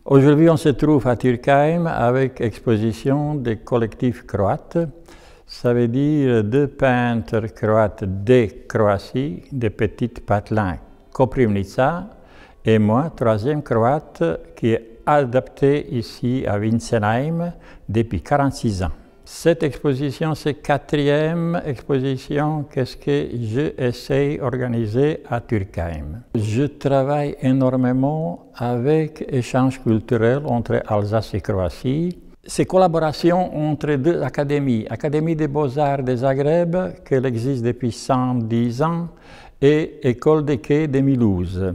Aujourd'hui, on se trouve à Turkheim avec exposition des collectifs croates. Ça veut dire deux peintres croates de Croatie, des petites patelins Koprivnica, et moi, troisième croate, qui est adapté ici à Winsenheim depuis 46 ans. Cette exposition, c'est la quatrième exposition que j'essaie d'organiser à Turkheim. Je travaille énormément avec échanges culturels entre Alsace et Croatie. C'est collaboration entre deux académies, Académie des Beaux-Arts de Zagreb, qui existe depuis 110 ans, et École des Quais de Mulhouse.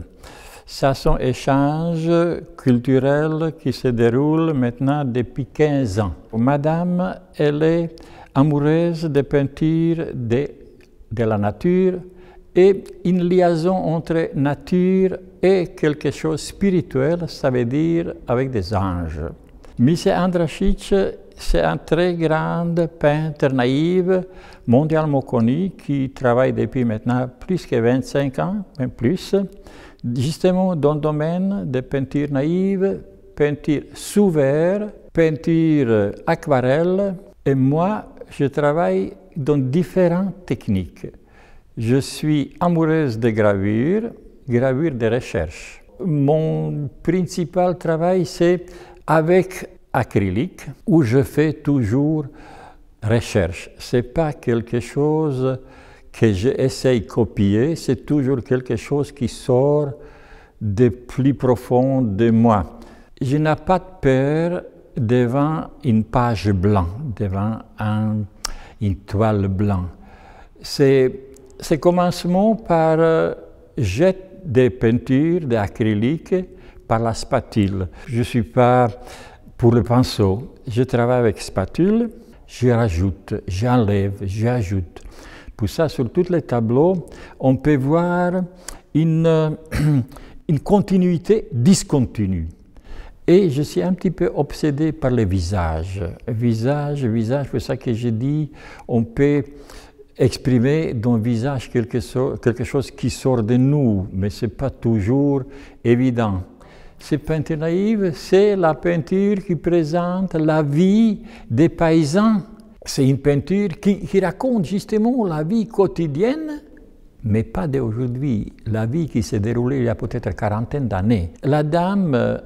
Ça sont échanges culturels qui se déroulent maintenant depuis 15 ans. Madame, elle est amoureuse de peinture de la nature et une liaison entre nature et quelque chose de spirituel, ça veut dire avec des anges. Mise Andrašić, c'est un très grand peintre naïf, mondialement connu, qui travaille depuis maintenant plus que 25 ans, même plus, justement dans le domaine de peinture naïve, peinture sous verre, peinture aquarelle. Et moi, je travaille dans différentes techniques. Je suis amoureuse de gravure, gravure de recherche. Mon principal travail, c'est avec acrylique, où je fais toujours recherche. Ce n'est pas quelque chose que j'essaie de copier, c'est toujours quelque chose qui sort de plus profond de moi. Je n'ai pas de peur devant une page blanche, devant une toile blanche. C'est commencement par jeter des peintures d'acrylique par la spatule. Je ne suis pas pour le pinceau. Je travaille avec spatule, je rajoute, j'enlève, j'ajoute. Pour ça, sur tous les tableaux, on peut voir une continuité discontinue. Et je suis un petit peu obsédé par les visages. Visage, c'est ça que je dis, on peut exprimer dans le visage quelque chose qui sort de nous, mais ce n'est pas toujours évident. Cette peinture naïve, c'est la peinture qui présente la vie des paysans. C'est une peinture qui raconte justement la vie quotidienne, mais pas d'aujourd'hui, la vie qui s'est déroulée il y a peut-être une quarantaine d'années. La dame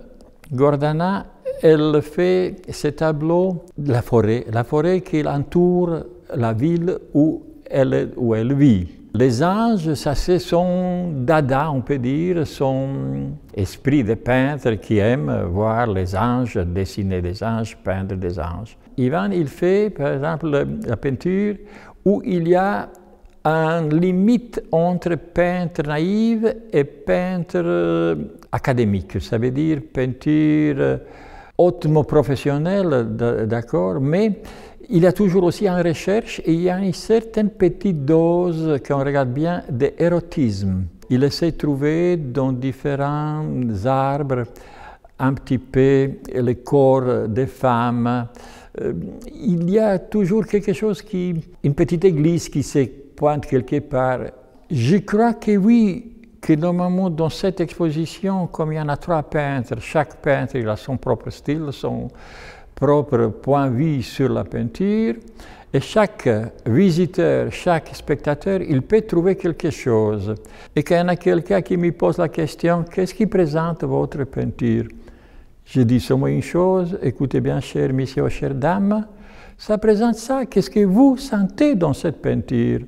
Gordana, elle fait ce tableau de la forêt qui entoure la ville où elle vit. Les anges, ça c'est son dada, on peut dire, son esprit de peintre qui aime voir les anges, dessiner des anges, peindre des anges. Ivan, il fait par exemple la peinture où il y a une limite entre peintre naïf et peintre académique. Ça veut dire peinture hautement professionnelle, d'accord, mais il y a toujours aussi une recherche et il y a une certaine petite dose, quand on regarde bien, d'érotisme. Il essaie de trouver dans différents arbres un petit peu le corps des femmes. Il y a toujours quelque chose une petite église qui se pointe quelque part. Je crois que oui, que normalement dans cette exposition, comme il y en a 3 peintres, chaque peintre il a son propre style, son propre point de vue sur la peinture, et chaque visiteur, chaque spectateur, il peut trouver quelque chose. Et quand il y en a quelqu'un qui me pose la question, qu'est-ce qui présente votre peinture? Je dis seulement une chose, écoutez bien, cher monsieur, chère dame, ça présente ça, qu'est-ce que vous sentez dans cette peinture?